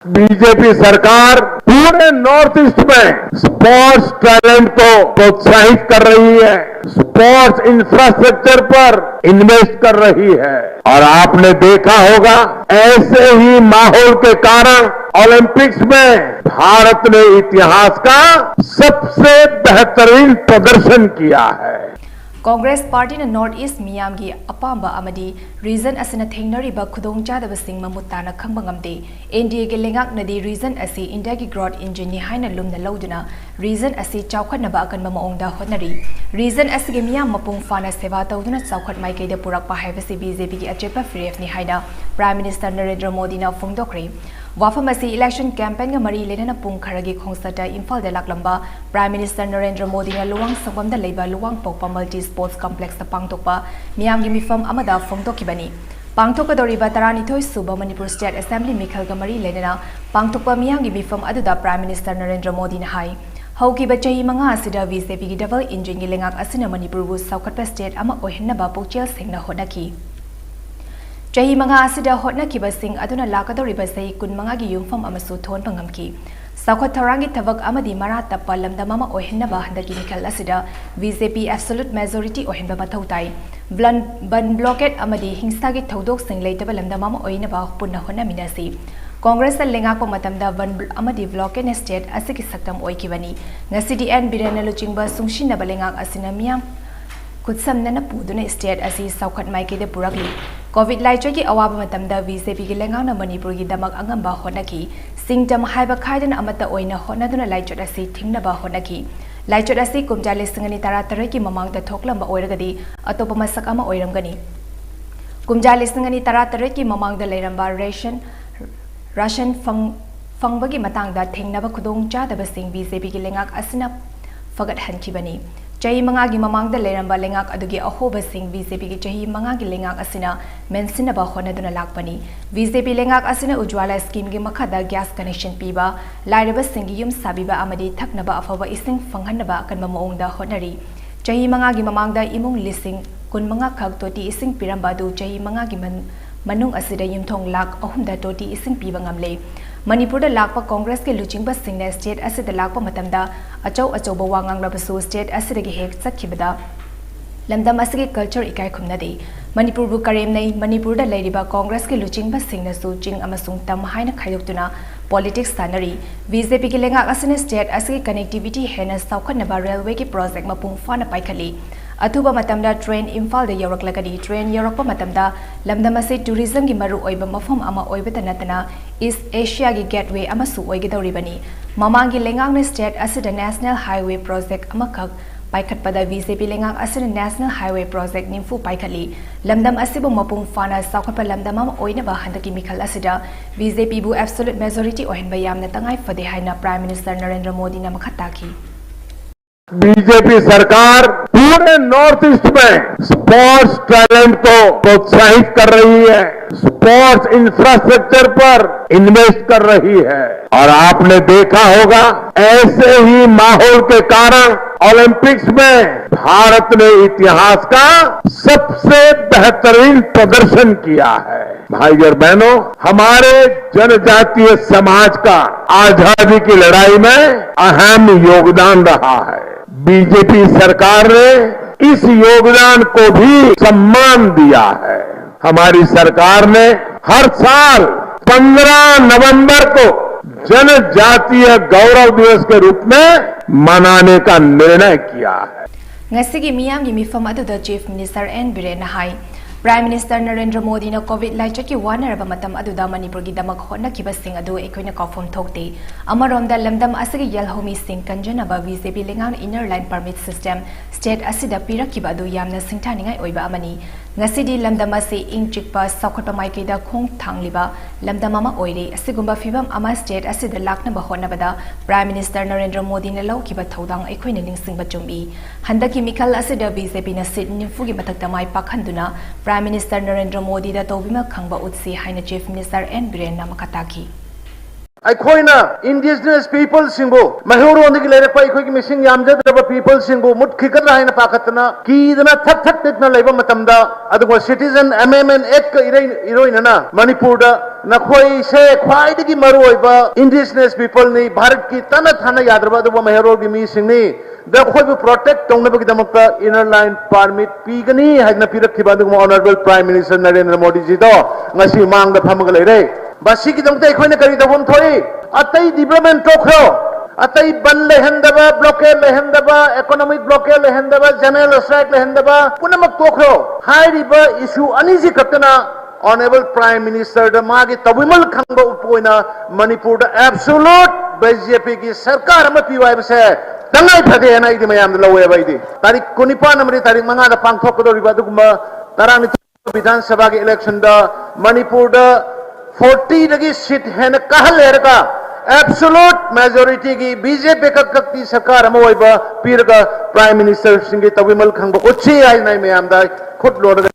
BJP सरकार पूरे North East में स्पोर्ट्स टैलेंट को प्रोत्साहित कर रही है, स्पोर्ट्स इंफ्रास्ट्रक्चर पर इन्वेस्ट कर रही है और आपने देखा होगा ऐसे ही माहौल के कारण ओलंपिक्स में भारत ने इतिहास का सबसे बेहतरीन प्रदर्शन किया है। कांग्रेस पार्टी ने नॉर्थ ईस्ट मियाम की अपांबा अमदी रीजन असिना थेंगनरिबा खुदोंग चादबसिंग ममुताना खंबा ngamde एनडीए के लेंगाक नदी रीजन असि इंडिया की ग्रोथ इंजन नि हाइना लुमना लौदुना रीजन असि चाउखटनबा अकनबा मओंगदा होनरी रीजन असि के मियाम मपुंग फाना सेवा तौदुना चाउखट माइकेदा पुरकपा हाइबसि बीजेपी की अचेपा फ्रेफ नि हाइना प्राइम मिनिस्टर नरेंद्र मोदी ना फोंगदोखरे वाफम असी इलेक्शन कैंपेन का मरी लेना पुंग खरगी खोंसता इम्फाल दे लाकलंबा प्राइम मिनिस्टर नरेंद्र मोदी ने लुवांग संगम दा लेबा लुवांग पोकपा मल्टी स्पोर्ट्स कॉम्प्लेक्स दा पांगतोकपा मियाम की मिफम अमदा फोंगदोखिबनी पांगतोकदोरिबा 32 सुबा मणिपुर स्टेट असेंबली मिखल का मरी लेना पांगतोकपा मियाम की मिफम अदुदा प्राइम मिनिस्टर नरेंद्र मोदी ने हाई हौकीबा चही मंगा असिदा बीजेपी की डबल इंजन की लेंगाक असिना मणिपुर बु साउखटपा स्टेट अमा ओहिन्नबा पुक्चेल सिंगना होनकी चही मंगा असिदा होटनखिबसिंग अदुना लाकदोरिबा सही कुनमंगा की युमफम अमसु थोनपा ngamki साउखट थौरांगी थबक अमदी मरा तप्पा लमदम अमा ओहिन्नबा हंदकी मिखल असिदा बीजेपी एब्सोल्यूट मेजॉरिटी ओहिन्बा मथौ ताई बन ब्लॉकेट अमदी हिंसा की थौदोक सिंग लेतबा लमदम अमा ओहिन्नबा पुन्ना होनमिनासी कांग्रेस लेंगाको मतमदा वन अमदी ब्लॉकेट स्टेट असि की सक्तम ओइकिबनी ngasi एन बिरेन लुचिंगबा सुंगसिनबा लेंगाक असिना मियाम कुत्समनना पुदुना स्टेट असि साउखट माइकेदे पुरकली कोविड लाइचर की अवाब मतमदा बीजेपी की लेंगाना मणिपुर की दमक अंगंबा होनकी सिंगटम हाइबा खाइदन अमता ओइना होनदुना लाइचर असि थिंगनबा होनकी लाइचर असि कुमजा लिसिंगनी तरातरे की ममांगदा थोकलंबा ओइरगदी अतोपा मसक अमा ओइरमगनी कुमजा लिसिंगनी तरातरे की ममांगदा लेरंबा राशन फंगबगी मतंगदा थिंगनबा खुदोंग चादबसिंग बीजेपी की लेंगाक असिना फगत हनखिबनी चही मंगा की ममांगदा लेरंबा लेंगाक अदुगी अहोबसिंग बीजेपी की चही मंगा की लेंगाक असिना मेंसिनबा होनदुना लाकपनी बीजेपी लेंगाक असिना उज्वाला स्कीम की मखदा गैस कनेक्शन पीबा लाइरबसिंग युम साबिबा अमदी थकनबा अफबा इसिंग फंगहनबा कनबा मओंगदा होनरी चही मंगा की ममांगदा इमुंग लिसिंग कुनमंगा खग तोटी इसिंग पिरंबा दु चही मंगा की मनुंग असिदा युमथोंग लाख अहुमदा तोटी इसिंग पीबा ngamle मणिपुर लाप कांग्रेस के लुचिंग सिंह स्टेट असिद लाप मतमदा अचौ अचौब वांगांगलबसु स्टेट असिदगी हेक चखिबदा लमदम असगी कल्चर इकाई खुमनदे मणिपुर बु करेमनै मणिपुर दा लेरिबा कांग्रेस के लुचिंग सिंहनसु चिंग अमसुंग तम हाइना खाइदोक्तुना पॉलिटिक्स तानरी बीजेपी के लेंगा असने स्टेट असगी कनेक्टिविटी हेना साउखनबा रेलवे के प्रोजेक्ट मपुंग फाना पाइखली अथुबा मतमदा ट्रेन इम्फाल दे यौरकलगदी ट्रेन यौरकपा मतमदा लमदम असे टूरिज्म की मरु ओइबा मफम अमा ओइबता नतना ईस्ट एशिया की गेटवे अमसु ओइगदौरिबनी ममांग की लेंगांग स्टेट असिदा नेशनल हाईवे प्रोजेक्ट अमखक पाइखटपदा बीजेपी लेंगांग असिदा नेशनल हाईवे प्रोजेक्ट निम्फु पाइखली लमदम असिबु मपुंग फाना साउखटपा लमदम अमा ओइनबा हंदकी मिखल असिदा बीजेपी बु एब्सोल्यूट मेजॉरिटी ओहिनबा यामना तंगाई फदे हाइना प्राइम मिनिस्टर नरेंद्र मोदी ने मखताकी बीजेपी सरकार पूरे नॉर्थ ईस्ट में स्पोर्ट्स टैलेंट को प्रोत्साहित कर रही है, स्पोर्ट्स इंफ्रास्ट्रक्चर पर इन्वेस्ट कर रही है और आपने देखा होगा ऐसे ही माहौल के कारण ओलंपिक्स में भारत ने इतिहास का सबसे बेहतरीन प्रदर्शन किया है। भाई और बहनों, हमारे जनजातीय समाज का आजादी की लड़ाई में अहम योगदान रहा है। बीजेपी सरकार ने इस योगदान को भी सम्मान दिया है। हमारी सरकार ने हर साल 15 नवंबर को जनजातीय गौरव दिवस के रूप में मनाने का निर्णय किया है। ngasi gi miyam gi mifam aduda chief minister N Biren hai prime minister Narendra Modi ने कोविड लाइचर की वानरबा मतम अदुदा मणिपुर की दमक होनखिबा सिंह अदु एकोइना कॉफम थोकते अमरोंदा लमदम असगी यलहोमी सिंह कंजनबा बीजेपी लेंगान inner line permit system state असिदा पिरखिबा अदु यामना सिंथानिंगाई ओइबा अमनी ngasi लमदम असे इंग चिकपा सौखटपा माइकेदा खोंग थांगलिबा लमदम अमा ओइरे असिगुंबा फिबम अमा स्टेट असिदा लाकनबा होनबदा प्राइम मिनिस्टर नरेंद्र मोदी ने लौखिबा थौदांग एकोइना निंगसिंगबा चुंबी हंदकी मिखल असिदा बीजेपी न सिट निफुगी मथक्ता माइ पाखंदुना प्राइम मिनिस्टर नरेंद्र मोदी दा तौबिमा खंगबा उत्सी हाइना चीफ मिनिस्टर एन बिरेन नामकताकी अखोइना इंडिजिनस पीपल सिंगो महिरों की लेरप अखोई मिसिंग यामजद्रब पीपल सिंगो मुट्खिगद्रा हाइना पाखतना कीदना थक थक तिकना लेबा मतमदा अदुगो सिटीजन अमेंडमेंट एक्ट का इरोइनना मणिपुर दा नखोई से ख्वाइदगी मरुओइबा इंडिजिनस पीपल नि भारत की तना थाना याद्रबा अदुगो महिरों की मिसिंग नि द खोइबु प्रोटेक्ट तौनबगिदमक्ता इनर लाइन परमिट पीगनी हाइना पिरखिबा अदुगो honourable prime minister Narendra Modi ji दो ngasi मांगदा फमगा लेरे बासी की दमते अखोइना करी दबम थोई अतई डेवलपमेंट टोखरो अतई बन लेहंदबा ब्लॉकेज लेहंदबा इकोनॉमिक ब्लॉकेज लेहंदबा जनरल स्ट्राइक लेहंदबा पुनमक टोखरो हाइरिबा इशू अनिजी खतना ऑनरेबल प्राइम मिनिस्टर द मागी तबिमल खंगबा उपोइना मणिपुर द एब्सोल्यूट बीजेपी की सरकार अमा पीवाय बसे तंगाई फदे ना इदि मयाम लवे बाइदि तारीख 19 नंबर तारीख 5 दा पांगथोकदोरिबा दुगुमा तरानी विधानसभा के इलेक्शन द मणिपुर द 40 दगी सीट है न कहल लेरका एब्सोल्यूट मेजॉरिटी की बीजेपी की सरकार अमा ओइबा पीरगा प्राइम मिनिस्टर सिंह तबिमल खंगबा उछि आइ नाइ मयाम दा खुद लोड